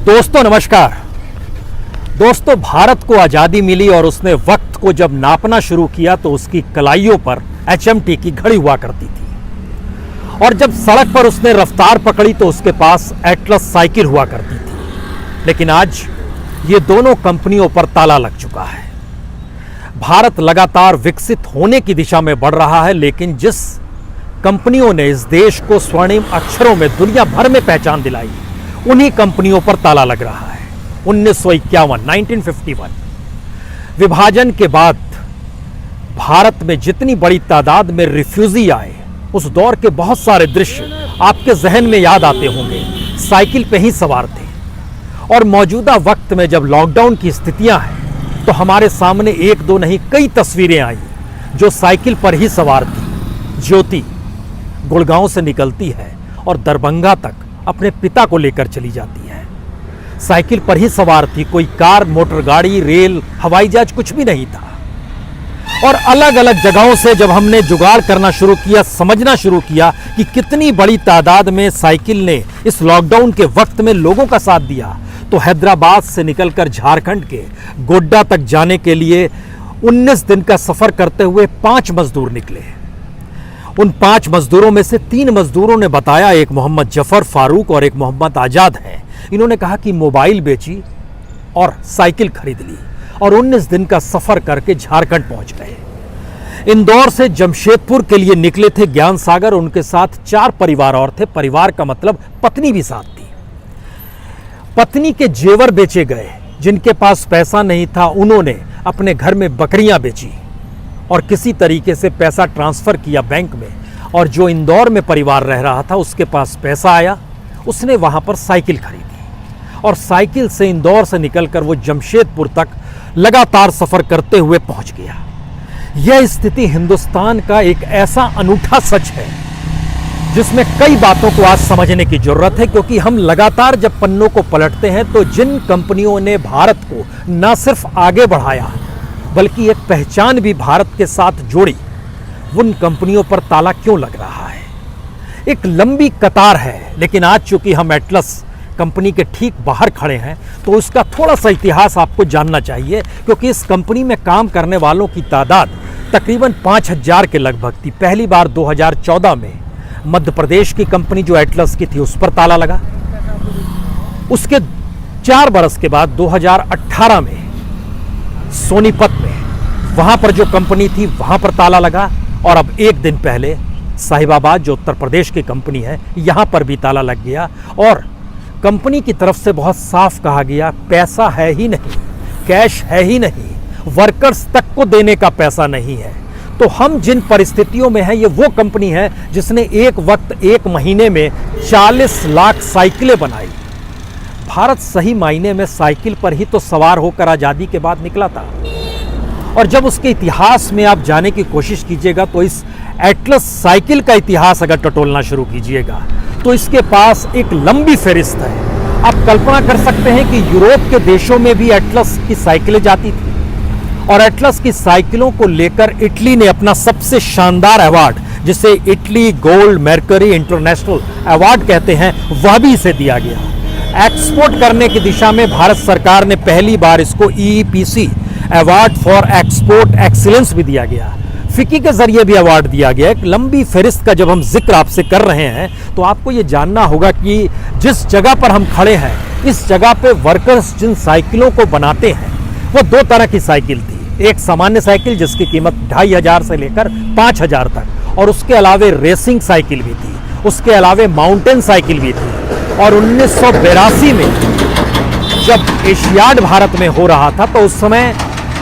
दोस्तों नमस्कार। दोस्तों, भारत को आज़ादी मिली और उसने वक्त को जब नापना शुरू किया तो उसकी कलाइयों पर HMT की घड़ी हुआ करती थी और जब सड़क पर उसने रफ्तार पकड़ी तो उसके पास एटलस साइकिल हुआ करती थी। लेकिन आज ये दोनों कंपनियों पर ताला लग चुका है। भारत लगातार विकसित होने की दिशा में बढ़ रहा है, लेकिन जिस कंपनियों ने इस देश को स्वर्णिम अक्षरों में दुनिया भर में पहचान दिलाई, उन्हीं कंपनियों पर ताला लग रहा है। 1951 विभाजन के बाद भारत में जितनी बड़ी तादाद में रिफ्यूजी आए, उस दौर के बहुत सारे दृश्य आपके जहन में याद आते होंगे। साइकिल पे ही सवार थे और मौजूदा वक्त में जब लॉकडाउन की स्थितियां हैं तो हमारे सामने एक दो नहीं कई तस्वीरें आई जो साइकिल पर ही सवार थी। ज्योति गुड़गांव से निकलती है और दरभंगा तक अपने पिता को लेकर चली जाती है। साइकिल पर ही सवार थी, कोई कार, मोटर गाड़ी, रेल, हवाई जहाज कुछ भी नहीं था। और अलग अलग जगहों से जब हमने जुगाड़ करना शुरू किया, समझना शुरू किया कि कितनी बड़ी तादाद में साइकिल ने इस लॉकडाउन के वक्त में लोगों का साथ दिया, तो हैदराबाद से निकलकर झारखंड के गोड्डा तक जाने के लिए 19 दिन का सफर करते हुए 5 मजदूर निकले। उन 5 मजदूरों में से 3 मजदूरों ने बताया, एक मोहम्मद जफर फारूक और एक मोहम्मद आजाद है। इन्होंने कहा कि मोबाइल बेची और साइकिल खरीद ली और 19 दिन का सफर करके झारखंड पहुंच गए। इंदौर से जमशेदपुर के लिए निकले थे ज्ञान सागर, उनके साथ 4 परिवार और थे। परिवार का मतलब पत्नी भी साथ थी। पत्नी के जेवर बेचे गए। जिनके पास पैसा नहीं था उन्होंने अपने घर में बकरियां बेची और किसी तरीके से पैसा ट्रांसफर किया बैंक में। और जो इंदौर में परिवार रह रहा था उसके पास पैसा आया, उसने वहां पर साइकिल खरीदी और साइकिल से इंदौर से निकलकर वो जमशेदपुर तक लगातार सफर करते हुए पहुंच गया। यह स्थिति हिंदुस्तान का एक ऐसा अनूठा सच है जिसमें कई बातों को आज समझने की जरूरत है, क्योंकि हम लगातार जब पन्नों को पलटते हैं तो जिन कंपनियों ने भारत को न सिर्फ आगे बढ़ाया बल्कि एक पहचान भी भारत के साथ जोड़ी, उन कंपनियों पर ताला क्यों लग रहा है। एक लंबी कतार है, लेकिन आज चूंकि हम एटलस कंपनी के ठीक बाहर खड़े हैं तो उसका थोड़ा सा इतिहास आपको जानना चाहिए, क्योंकि इस कंपनी में काम करने वालों की तादाद तकरीबन 5000 के लगभग थी। पहली बार 2014 में मध्य प्रदेश की कंपनी जो एटलस की थी उस पर ताला लगा। उसके 4 बरस के बाद 2018 में सोनीपत में वहां पर जो कंपनी थी वहां पर ताला लगा और अब एक दिन पहले साहिबाबाद जो उत्तर प्रदेश की कंपनी है यहां पर भी ताला लग गया। और कंपनी की तरफ से बहुत साफ कहा गया, पैसा है ही नहीं, कैश है ही नहीं, वर्कर्स तक को देने का पैसा नहीं है। तो हम जिन परिस्थितियों में हैं, ये वो कंपनी है जिसने एक वक्त एक महीने में 40 लाख साइकिलें बनाई। भारत सही मायने में साइकिल पर ही तो सवार होकर आज़ादी के बाद निकला था। और जब उसके इतिहास में आप जाने की कोशिश कीजिएगा तो इस एटलस साइकिल का इतिहास अगर टटोलना शुरू कीजिएगा तो इसके पास एक लंबी फहरिस्त है। आप कल्पना कर सकते हैं कि यूरोप के देशों में भी एटलस की साइकिलें जाती थी और एटलस की साइकिलों को लेकर इटली ने अपना सबसे शानदार अवार्ड, जिसे Italy gold mercury international award कहते हैं, वह भी इसे दिया गया। एक्सपोर्ट करने की दिशा में भारत सरकार ने पहली बार इसको EEPC award for export excellence भी दिया गया। फिक्की के जरिए भी अवार्ड दिया गया। एक लंबी फहरिस्त का जब हम जिक्र आपसे कर रहे हैं तो आपको ये जानना होगा कि जिस जगह पर हम खड़े हैं इस जगह पे वर्कर्स जिन साइकिलों को बनाते हैं वो 2 तरह की साइकिल थी। एक सामान्य साइकिल जिसकी कीमत 2500 से लेकर 5000 तक, और उसके अलावे रेसिंग साइकिल भी थी, उसके अलावे माउंटेन साइकिल भी थी। और 1982 में जब एशियाड भारत में हो रहा था तो उस समय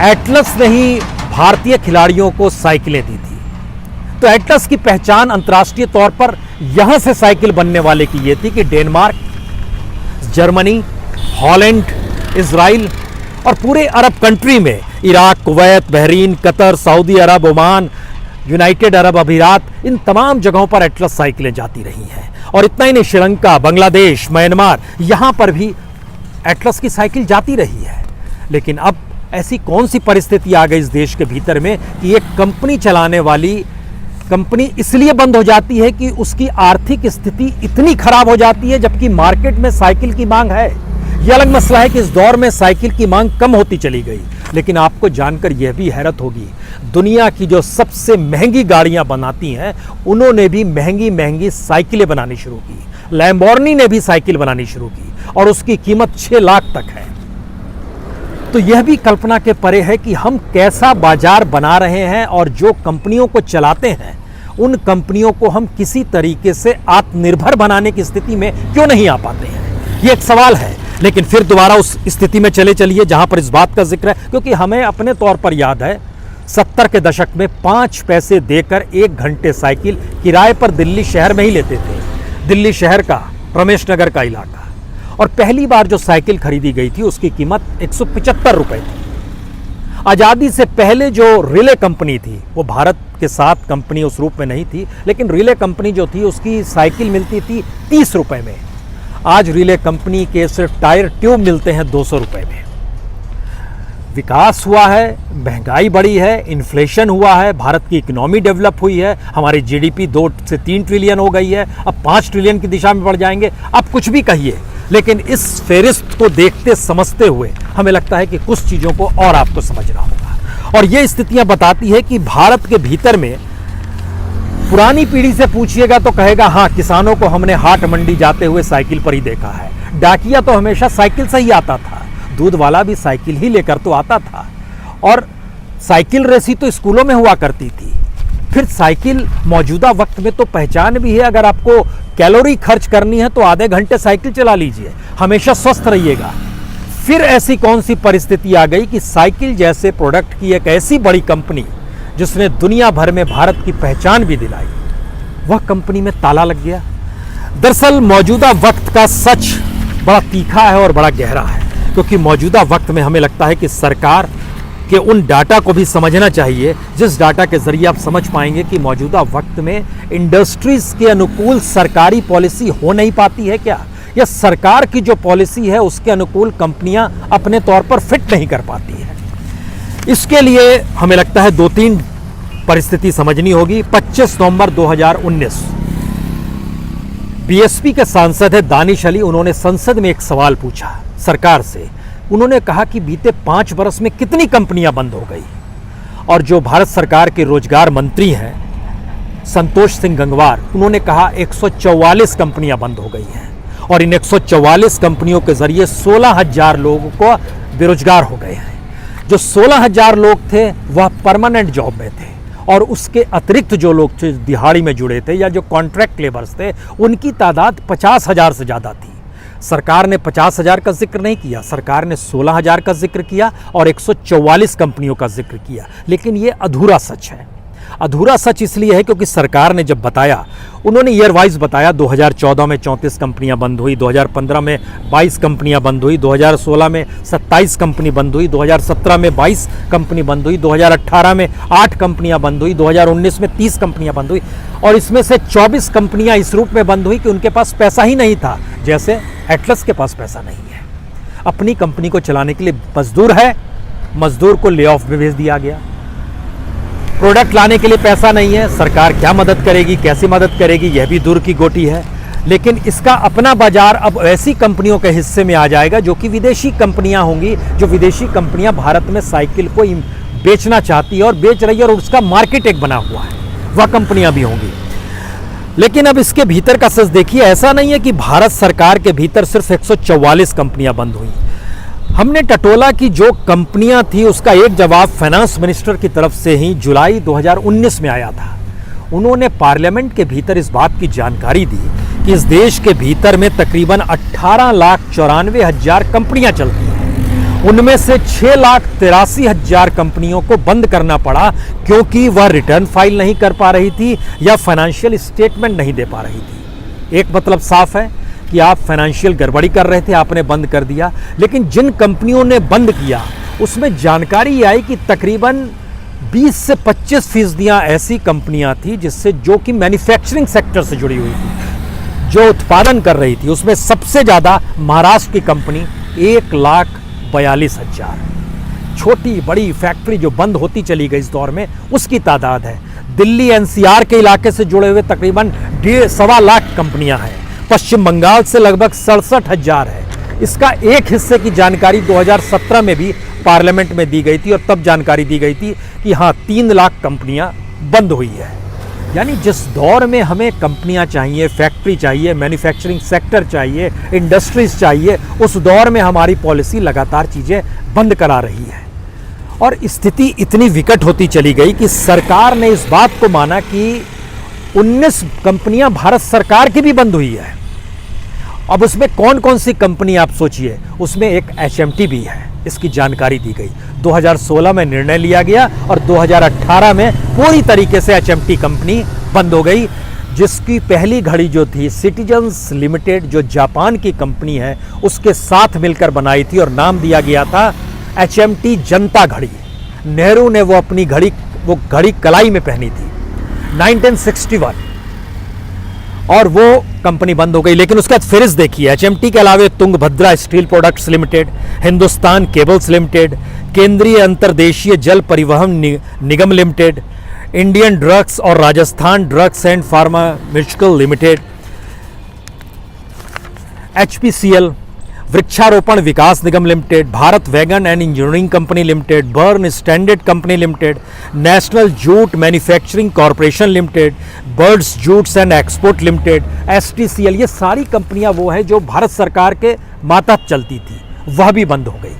एटलस ने ही भारतीय खिलाड़ियों को साइकिलें दी थी। तो एटलस की पहचान अंतर्राष्ट्रीय तौर पर यहां से साइकिल बनने वाले की ये थी कि डेनमार्क, जर्मनी, हॉलैंड, इजराइल और पूरे अरब कंट्री में Iraq, Kuwait, Bahrain, Qatar, Saudi Arabia, Oman, United Arab Emirates, इन तमाम जगहों पर एटलस साइकिलें जाती रही हैं। और इतना ही नहीं, श्रीलंका, बांग्लादेश, म्यांमार, यहां पर भी एटलस की साइकिल जाती रही है। लेकिन अब ऐसी कौन सी परिस्थिति आ गई इस देश के भीतर में कि एक कंपनी चलाने वाली कंपनी इसलिए बंद हो जाती है कि उसकी आर्थिक स्थिति इतनी खराब हो जाती है, जबकि मार्केट में साइकिल की मांग है। यह अलग मसला है कि इस दौर में साइकिल की मांग कम होती चली गई, लेकिन आपको जानकर यह भी हैरत होगी, दुनिया की जो सबसे महंगी गाड़ियां बनाती हैं उन्होंने भी महंगी महंगी साइकिलें बनानी शुरू की। लैम्बोर्गिनी ने भी साइकिल बनानी शुरू की और उसकी कीमत 6 लाख तक है। तो यह भी कल्पना के परे है कि हम कैसा बाजार बना रहे हैं और जो कंपनियों को चलाते हैं उन कंपनियों को हम किसी तरीके से आत्मनिर्भर बनाने की स्थिति में क्यों नहीं आ पाते हैं, यह एक सवाल है। लेकिन फिर दोबारा उस स्थिति में चले चलिए जहां पर इस बात का जिक्र है, क्योंकि हमें अपने तौर पर याद है 70 के दशक में 5 पैसे देकर 1 घंटे साइकिल किराए पर दिल्ली शहर में ही लेते थे, दिल्ली शहर का रमेश नगर का इलाका। और पहली बार जो साइकिल खरीदी गई थी उसकी कीमत 175 रुपए थी। आज़ादी से पहले जो रिले कंपनी थी, वो भारत के साथ कंपनी उस रूप में नहीं थी, लेकिन रिले कंपनी जो थी उसकी साइकिल मिलती थी 30 रुपए में। आज रिले कंपनी के सिर्फ टायर ट्यूब मिलते हैं 200 रुपए में। विकास हुआ है, महंगाई बढ़ी है, इन्फ्लेशन हुआ है, भारत की इकोनॉमी डेवलप हुई है, हमारी जीडीपी 2 से 3 ट्रिलियन हो गई है, अब 5 ट्रिलियन की दिशा में बढ़ जाएंगे। अब कुछ भी कहिए, लेकिन इस फेरिस्त को देखते समझते हुए हमें लगता है कि कुछ चीज़ों को और आपको समझना होगा। और ये स्थितियां बताती है कि भारत के भीतर में पुरानी पीढ़ी से पूछिएगा तो कहेगा हाँ, किसानों को हमने हाट मंडी जाते हुए साइकिल पर ही देखा है। डाकिया तो हमेशा साइकिल से ही आता था, दूध वाला भी साइकिल ही लेकर तो आता था, और साइकिल रेसी तो स्कूलों में हुआ करती थी। फिर साइकिल मौजूदा वक्त में तो पहचान भी है, अगर आपको कैलोरी खर्च करनी है तो आधे घंटे साइकिल चला लीजिए, हमेशा स्वस्थ रहिएगा। फिर ऐसी कौन सी परिस्थिति आ गई कि साइकिल जैसे प्रोडक्ट की एक ऐसी बड़ी कंपनी जिसने दुनिया भर में भारत की पहचान भी दिलाई, वह कंपनी में ताला लग गया। दरअसल मौजूदा वक्त का सच बड़ा तीखा है और बड़ा गहरा है, क्योंकि मौजूदा वक्त में हमें लगता है कि सरकार के उन डाटा को भी समझना चाहिए जिस डाटा के जरिए आप समझ पाएंगे कि मौजूदा वक्त में इंडस्ट्रीज के अनुकूल सरकारी पॉलिसी हो नहीं पाती है क्या, या सरकार की जो पॉलिसी है उसके अनुकूल कंपनियां अपने तौर पर फिट नहीं कर पाती है। इसके लिए हमें लगता है 2-3 परिस्थिति समझनी होगी। 25 नवंबर 2019 बीएसपी के सांसद है दानिश अली, उन्होंने संसद में एक सवाल पूछा सरकार से। उन्होंने कहा कि बीते 5 वर्ष में कितनी कंपनियां बंद हो गई, और जो भारत सरकार के रोजगार मंत्री हैं संतोष सिंह गंगवार, उन्होंने कहा 144 कंपनियां बंद हो गई हैं, और इन 144 कंपनियों के जरिए 16,000 लोगों को बेरोजगार हो गए हैं। जो 16,000 लोग थे वह परमानेंट जॉब में थे, और उसके अतिरिक्त जो लोग थे दिहाड़ी में जुड़े थे या जो कॉन्ट्रैक्ट लेबर्स थे, उनकी तादाद 50,000 से ज़्यादा थी। सरकार ने 50,000 का जिक्र नहीं किया, सरकार ने 16,000 का जिक्र किया और 144 कंपनियों का जिक्र किया। लेकिन ये अधूरा सच है। अधूरा सच इसलिए है क्योंकि सरकार ने जब बताया, उन्होंने ईयर वाइज बताया। 2014 में 34 कंपनियां बंद हुई, 2015 में 22 कंपनियां बंद हुई, 2016 में 27 कंपनी बंद हुई, 2017 में 22 कंपनी बंद हुई, 2018 में 8 कंपनियां बंद हुई, 2019 में 30 कंपनियां बंद हुई, और इसमें से 24 कंपनियां इस रूप में बंद हुई कि उनके पास पैसा ही नहीं था, जैसे एटलस के पास पैसा नहीं है। अपनी कंपनी को चलाने के लिए मजदूर है, मजदूर को ले ऑफ में भेज दिया गया। प्रोडक्ट लाने के लिए पैसा नहीं है, सरकार क्या मदद करेगी, कैसी मदद करेगी, यह भी दूर की गोटी है। लेकिन इसका अपना बाजार अब ऐसी कंपनियों के हिस्से में आ जाएगा जो कि विदेशी कंपनियां होंगी, जो विदेशी कंपनियां भारत में साइकिल को बेचना चाहती है और बेच रही है, और उसका मार्केट एक बना हुआ है, वह कंपनियां भी होंगी। लेकिन अब इसके भीतर का सच देखिए, ऐसा नहीं है कि भारत सरकार के भीतर सिर्फ 144 कंपनियां बंद हुई। हमने टटोला की जो कंपनियां थी उसका एक जवाब फाइनेंस मिनिस्टर की तरफ से ही जुलाई 2019 में आया था। उन्होंने पार्लियामेंट के भीतर इस बात की जानकारी दी कि इस देश के भीतर में तकरीबन 18,94,000 कंपनियां चलती हैं। उनमें से 6,83,000 कंपनियों को बंद करना पड़ा क्योंकि वह रिटर्न फाइल नहीं कर पा रही थी या फाइनेंशियल स्टेटमेंट नहीं दे पा रही थी। एक मतलब साफ है कि आप फाइनेंशियल गड़बड़ी कर रहे थे, आपने बंद कर दिया। लेकिन जिन कंपनियों ने बंद किया उसमें जानकारी आई कि तकरीबन 20 से 25% ऐसी कंपनियां थी जिससे जो कि मैन्युफैक्चरिंग सेक्टर से जुड़ी हुई थी, जो उत्पादन कर रही थी। उसमें सबसे ज़्यादा महाराष्ट्र की कंपनी 1,42,000, छोटी बड़ी फैक्ट्री जो बंद होती चली गई इस दौर में, उसकी तादाद है। दिल्ली एनसीआर के इलाके से जुड़े हुए तकरीबन 1.25 लाख कंपनियां हैं। पश्चिम बंगाल से लगभग 67,000 है। इसका एक हिस्से की जानकारी 2017 में भी पार्लियामेंट में दी गई थी और तब जानकारी दी गई थी कि हाँ 3 लाख कंपनियां बंद हुई है। यानी जिस दौर में हमें कंपनियां चाहिए, फैक्ट्री चाहिए, मैन्युफैक्चरिंग सेक्टर चाहिए, इंडस्ट्रीज चाहिए, उस दौर में हमारी पॉलिसी लगातार चीज़ें बंद करा रही है। और स्थिति इतनी विकट होती चली गई कि सरकार ने इस बात को माना कि 19 कंपनियां भारत सरकार की भी बंद हुई है। अब उसमें कौन कौन सी कंपनी आप सोचिए, उसमें एक HMT भी है, इसकी जानकारी दी गई। 2016 में निर्णय लिया गया और 2018 में पूरी तरीके से HMT कंपनी बंद हो गई, जिसकी पहली घड़ी जो थी सिटीजन्स लिमिटेड, जो जापान की कंपनी है, उसके साथ मिलकर बनाई थी और नाम दिया गया था HMT जनता घड़ी। नेहरू ने वो घड़ी कलाई में पहनी थी 1961, और वो कंपनी बंद हो गई। लेकिन उसके बाद फिर देखिए, HMT के अलावे Tungabhadra steel products limited, Hindustan cables limited, केंद्रीय अंतर्देशीय जल परिवहन निगम लिमिटेड, इंडियन ड्रग्स और Rajasthan drugs and pharmaceutical limited, HPCL, वृक्षारोपण विकास निगम limited, Bharat wagon and engineering company limited, Burn Standard company limited, national jute manufacturing corporation limited, Birds jutes and export limited, STCL, ये सारी कंपनियां वो हैं जो भारत सरकार के मातहत चलती थी, वह भी बंद हो गई।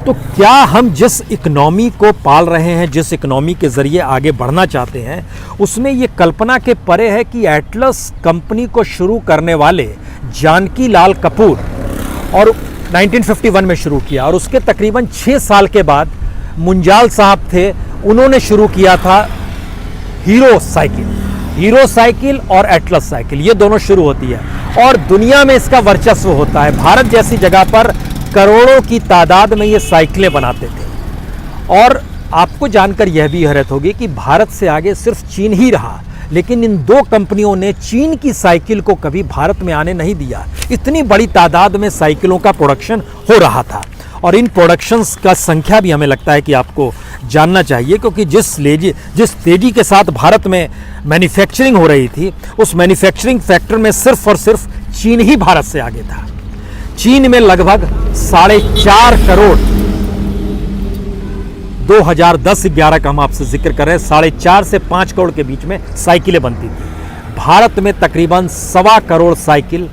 तो क्या हम जिस इकोनॉमी को पाल रहे हैं, जिस इकोनॉमी के जरिए आगे बढ़ना चाहते हैं, उसमें ये कल्पना के परे है कि एटलस कंपनी को शुरू करने वाले जानकी लाल कपूर और 1951 में शुरू किया, और उसके तकरीबन 6 साल के बाद मुंजाल साहब थे, उन्होंने शुरू किया था हीरो साइकिल और एटलस साइकिल, ये दोनों शुरू होती है और दुनिया में इसका वर्चस्व होता है। भारत जैसी जगह पर करोड़ों की तादाद में ये साइकिलें बनाते थे। और आपको जानकर यह भी हैरत होगी कि भारत से आगे सिर्फ चीन ही रहा, लेकिन इन 2 कंपनियों ने चीन की साइकिल को कभी भारत में आने नहीं दिया। इतनी बड़ी तादाद में साइकिलों का प्रोडक्शन हो रहा था, और इन प्रोडक्शंस का संख्या भी हमें लगता है कि आपको जानना चाहिए, क्योंकि जिस तेजी के साथ भारत में मैन्युफैक्चरिंग हो रही थी, उस मैन्युफैक्चरिंग फैक्टर में सिर्फ और सिर्फ चीन ही भारत से आगे था। चीन में लगभग 4.5 करोड़, 2010-11 का हम आपसे जिक्र कर रहे हैं, 4.5 से 5 करोड़ के बीच में साइकिलें बनती थी। भारत में तकरीबन 1.25 करोड़ साइकिल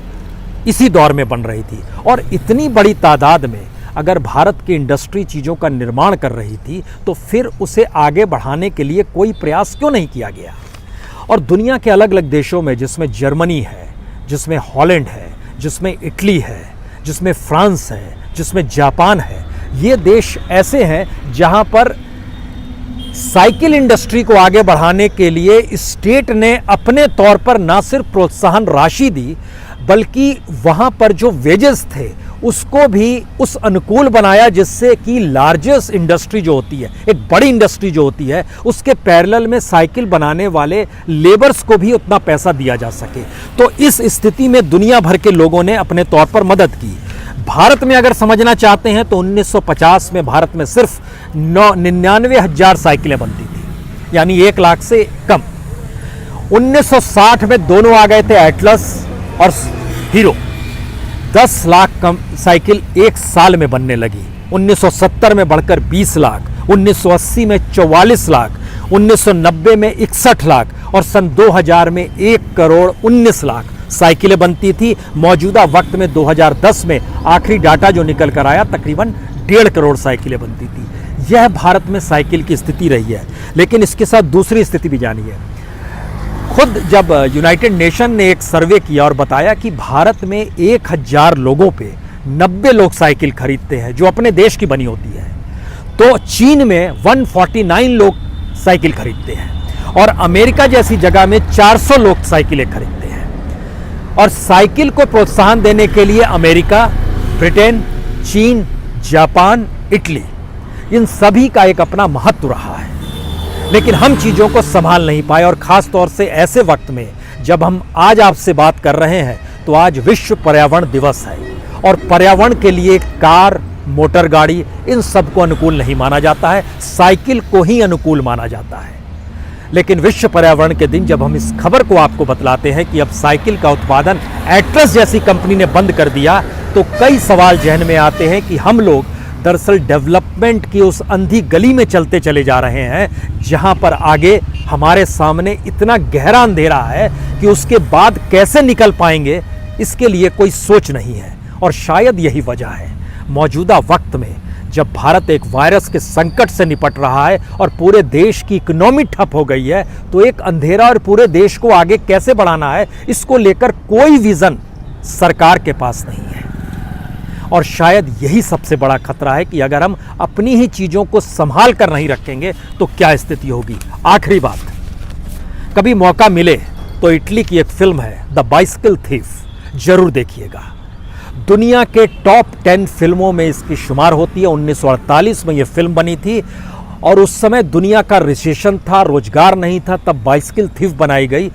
इसी दौर में बन रही थी। और इतनी बड़ी तादाद में अगर भारत की इंडस्ट्री चीज़ों का निर्माण कर रही थी, तो फिर उसे आगे बढ़ाने के लिए कोई प्रयास क्यों नहीं किया गया। और दुनिया के अलग अलग देशों में, जिसमें जर्मनी है, जिसमें हॉलैंड है, जिसमें इटली है, जिसमें फ्रांस है, जिसमें जापान है, ये देश ऐसे हैं जहां पर साइकिल इंडस्ट्री को आगे बढ़ाने के लिए स्टेट ने अपने तौर पर ना सिर्फ प्रोत्साहन राशि दी, बल्कि वहां पर जो वेजेस थे उसको भी उस अनुकूल बनाया, जिससे कि लार्जेस्ट इंडस्ट्री जो होती है, एक बड़ी इंडस्ट्री जो होती है, उसके पैरेलल में साइकिल बनाने वाले लेबर्स को भी उतना पैसा दिया जा सके। तो इस स्थिति में दुनिया भर के लोगों ने अपने तौर पर मदद की। भारत में अगर समझना चाहते हैं तो 1950 में भारत में सिर्फ 99,000 साइकिलें बनती थी, यानी 1 लाख से कम। 1960 में दोनों आ गए थे, एटलस और हीरो। 10 लाख साइकिल एक साल में बनने लगी। 1970 में बढ़कर 20 लाख, 1980 में 44 लाख, 1990 में 61 लाख और सन 2000 में 1 करोड़ 19 लाख साइकिलें बनती थी। मौजूदा वक्त में 2010 में आखिरी डाटा जो निकल कर आया, तकरीबन 1.5 करोड़ साइकिलें बनती थी। यह भारत में साइकिल की स्थिति रही है। लेकिन इसके साथ दूसरी स्थिति भी जानिए। खुद जब यूनाइटेड नेशन ने एक सर्वे किया और बताया कि भारत में 1000 लोगों पे 90 लोग साइकिल खरीदते हैं जो अपने देश की बनी होती है, तो चीन में 149 लोग साइकिल खरीदते हैं और अमेरिका जैसी जगह में 400 लोग साइकिलें खरीदते हैं। और साइकिल को प्रोत्साहन देने के लिए अमेरिका, ब्रिटेन, चीन, जापान, इटली, इन सभी का एक अपना महत्व रहा है। लेकिन हम चीज़ों को संभाल नहीं पाए, और ख़ास तौर से ऐसे वक्त में जब हम आज आपसे बात कर रहे हैं, तो आज विश्व पर्यावरण दिवस है और पर्यावरण के लिए कार, मोटर गाड़ी, इन सब को अनुकूल नहीं माना जाता है, साइकिल को ही अनुकूल माना जाता है। लेकिन विश्व पर्यावरण के दिन जब हम इस खबर को आपको बतलाते हैं कि अब साइकिल का उत्पादन एटलस जैसी कंपनी ने बंद कर दिया, तो कई सवाल जहन में आते हैं कि हम लोग दरअसल डेवलपमेंट की उस अंधी गली में चलते चले जा रहे हैं, जहां पर आगे हमारे सामने इतना गहरा अंधेरा है कि उसके बाद कैसे निकल पाएंगे, इसके लिए कोई सोच नहीं है। और शायद यही वजह है, मौजूदा वक्त में जब भारत एक वायरस के संकट से निपट रहा है और पूरे देश की इकोनॉमी ठप हो गई है, तो एक अंधेरा और पूरे देश को आगे कैसे बढ़ाना है, इसको लेकर कोई विजन सरकार के पास नहीं है। और शायद यही सबसे बड़ा खतरा है कि अगर हम अपनी ही चीज़ों को संभाल कर नहीं रखेंगे तो क्या स्थिति होगी। आखिरी बात, कभी मौका मिले तो इटली की एक फिल्म है द बाइसिकल थीफ, जरूर देखिएगा। दुनिया के टॉप 10 फिल्मों में इसकी शुमार होती है। 1948 में यह फिल्म बनी थी और उस समय दुनिया का रिसेशन था, रोजगार नहीं था, तब बाइसिकल थीफ बनाई गई।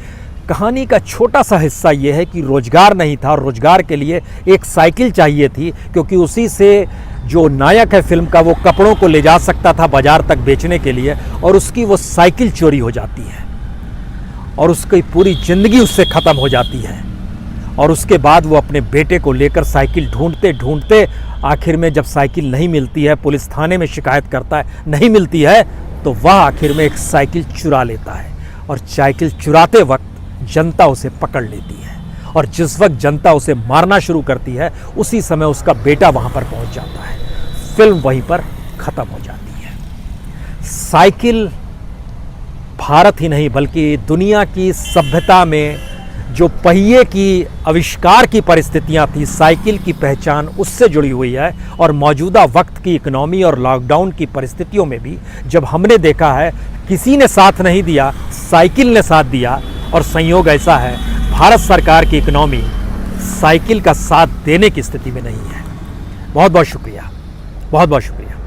कहानी का छोटा सा हिस्सा यह है कि रोजगार नहीं था और रोजगार के लिए एक साइकिल चाहिए थी, क्योंकि उसी से जो नायक है फिल्म का वो कपड़ों को ले जा सकता था बाजार तक बेचने के लिए, और उसकी वो साइकिल चोरी हो जाती है और उसकी पूरी जिंदगी उससे ख़त्म हो जाती है। और उसके बाद वो अपने बेटे को लेकर साइकिल ढूंढते ढूंढते आखिर में जब साइकिल नहीं मिलती है, पुलिस थाने में शिकायत करता है, नहीं मिलती है, तो वह आखिर में एक साइकिल चुरा लेता है। और साइकिल चुराते वक्त जनता उसे पकड़ लेती है और जिस वक्त जनता उसे मारना शुरू करती है, उसी समय उसका बेटा वहां पर पहुंच जाता है। फिल्म वहीं पर खत्म हो जाती है। साइकिल भारत ही नहीं बल्कि दुनिया की सभ्यता में जो पहिए की आविष्कार की परिस्थितियां थी, साइकिल की पहचान उससे जुड़ी हुई है। और मौजूदा वक्त की इकोनॉमी और लॉकडाउन की परिस्थितियों में भी जब हमने देखा है किसी ने साथ नहीं दिया, साइकिल ने साथ दिया। और संयोग ऐसा है, भारत सरकार की इकोनॉमी साइकिल का साथ देने की स्थिति में नहीं है। बहुत बहुत शुक्रिया, बहुत बहुत शुक्रिया।